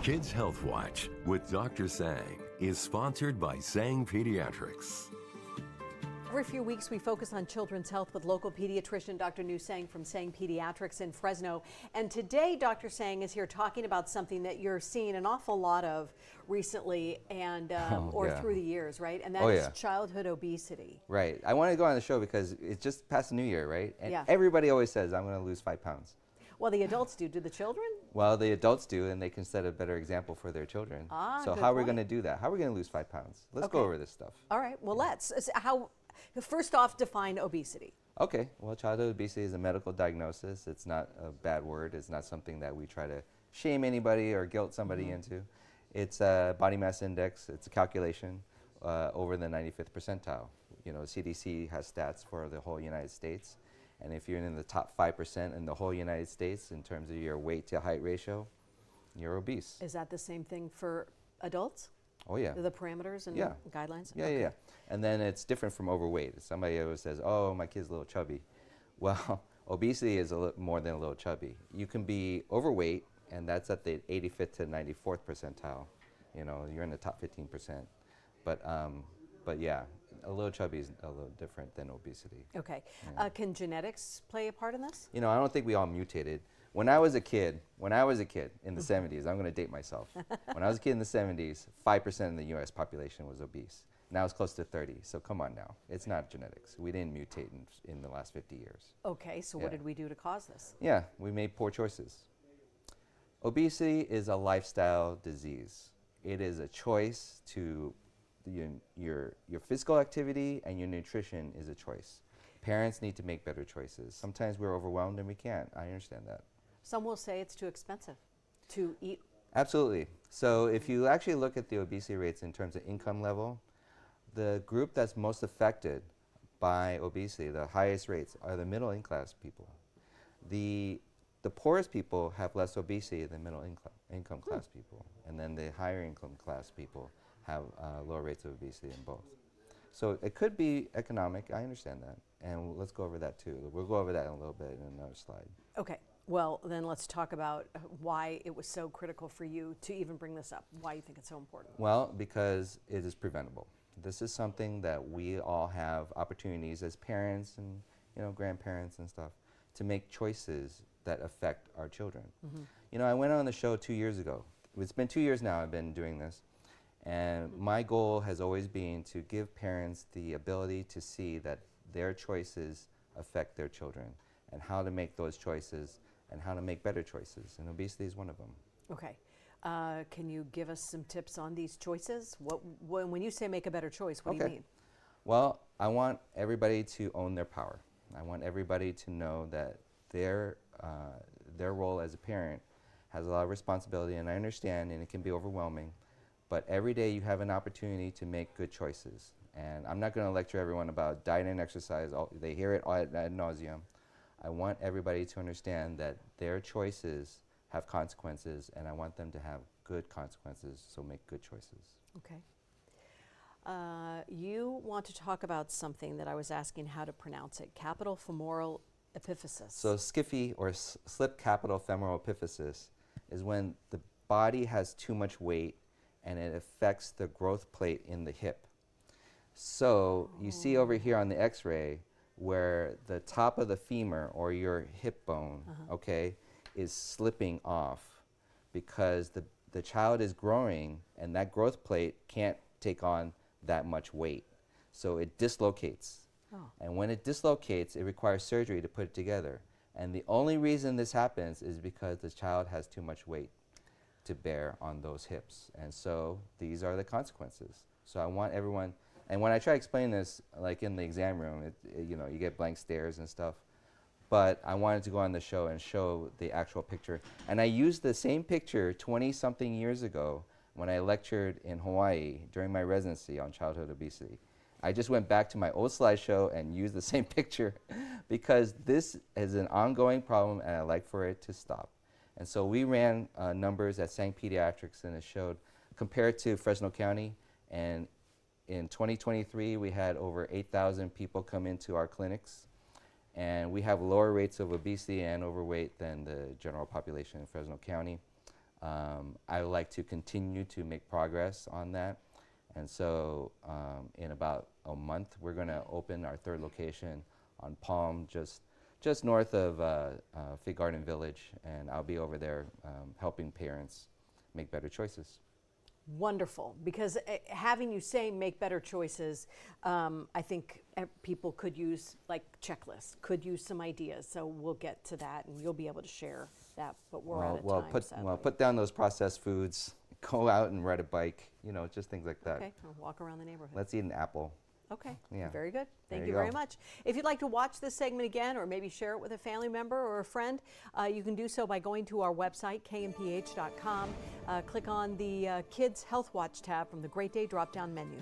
Kids Health Watch with Dr. Sang is sponsored by Sang Pediatrics. Every few weeks, we focus on children's health with local pediatrician Dr. Nu Sang from Sang Pediatrics in Fresno. And today, Dr. Sang is here talking about something that you're seeing an awful lot of recently and through the years, right? And that is childhood obesity. Right. I wanted to go on the show because it's just past the New Year, right? And yeah. Everybody always says, I'm going to lose 5 pounds. Well, the adults do. Do the children? Well, the adults do, and they can set a better example for their children. So how are we going to do that? How are we going to lose 5 pounds? Let's go over this stuff. All right. Well, let's. First off, define obesity. Okay. Well, childhood obesity is a medical diagnosis. It's not a bad word. It's not something that we try to shame anybody or guilt somebody into. It's a body mass index. It's a calculation over the 95th percentile. You know, CDC has stats for the whole United States. And if you're in the top 5% in the whole United States in terms of your weight to height ratio, you're obese. Is that the same thing for adults? Oh, yeah. The parameters and guidelines? Yeah, yeah. And then it's different from overweight. Somebody always says, oh, my kid's a little chubby. Well, obesity is a little more than a little chubby. You can be overweight, and that's at the 85th to 94th percentile. You know, you're in the top 15%. But yeah, a little chubby is a little different than obesity. Okay. Yeah. Can genetics play a part in this? You know, I don't think we all mutated. When I was a kid in the 70s, I'm going to date myself. When I was a kid in the 70s, 5% of the U.S. population was obese. Now it's close to 30. So come on now. It's not genetics. We didn't mutate in the last 50 years. Okay, so what did we do to cause this? Yeah, we made poor choices. Obesity is a lifestyle disease. It is a choice to your physical activity, and your nutrition is a choice. Parents need to make better choices. Sometimes we're overwhelmed and we can't. I understand that. Some will say it's too expensive to eat. Absolutely. So if you actually look at the obesity rates in terms of income level, the group that's most affected by obesity, the highest rates, are the middle class people. The poorest people have less obesity than middle income class people, and then the higher income class people have lower rates of obesity in both. So it could be economic, I understand that, and let's go over that too. We'll go over that in a little bit in another slide. Okay, well then let's talk about why it was so critical for you to even bring this up, why you think it's so important. Well, because it is preventable. This is something that we all have opportunities as parents and grandparents and stuff to make choices that affect our children. Mm-hmm. You know, I went on the show 2 years ago. It's been 2 years now I've been doing this. And my goal has always been to give parents the ability to see that their choices affect their children and how to make those choices and how to make better choices. And obesity is one of them. Okay. Can you give us some tips on these choices? When you say make a better choice, what do you mean? Well, I want everybody to own their power. I want everybody to know that their role as a parent has a lot of responsibility, and I understand, and it can be overwhelming. But every day you have an opportunity to make good choices. And I'm not going to lecture everyone about diet and exercise. They hear it ad nauseum. I want everybody to understand that their choices have consequences, and I want them to have good consequences, so make good choices. Okay. You want to talk about something that I was asking how to pronounce it, capital femoral epiphysis. So SCFE, or slip capital femoral epiphysis, is when the body has too much weight and it affects the growth plate in the hip. So you see over here on the x-ray where the top of the femur, or your hip bone, is slipping off because the child is growing and that growth plate can't take on that much weight. So it dislocates. And when it dislocates, it requires surgery to put it together. And the only reason this happens is because the child has too much weight to bear on those hips. And so these are the consequences. So I want everyone, and when I try to explain this, like in the exam room, you get blank stares and stuff. But I wanted to go on the show and show the actual picture. And I used the same picture 20-something years ago when I lectured in Hawaii during my residency on childhood obesity. I just went back to my old slideshow and used the same picture because this is an ongoing problem and I'd like for it to stop. And so we ran numbers at Sang Pediatrics, and it showed, compared to Fresno County, and in 2023 we had over 8,000 people come into our clinics, and we have lower rates of obesity and overweight than the general population in Fresno County. I would like to continue to make progress on that. And so in about a month, we're going to open our third location on Palm, just north of Fig Garden Village. And I'll be over there helping parents make better choices. Wonderful, because having you say make better choices, I think people could use like checklists, could use some ideas. So we'll get to that, and you'll be able to share that. But we're out of time. Sadly. Put down those processed foods. Go out and ride a bike. You know, just things like that. Okay, I'll walk around the neighborhood. Let's eat an apple. Okay, Yeah. Very good. Thank There you you very go. much. If you'd like to watch this segment again or maybe share it with a family member or a friend, you can do so by going to our website, kmph.com. Click on the Kids Health Watch tab from the Great Day drop-down menu.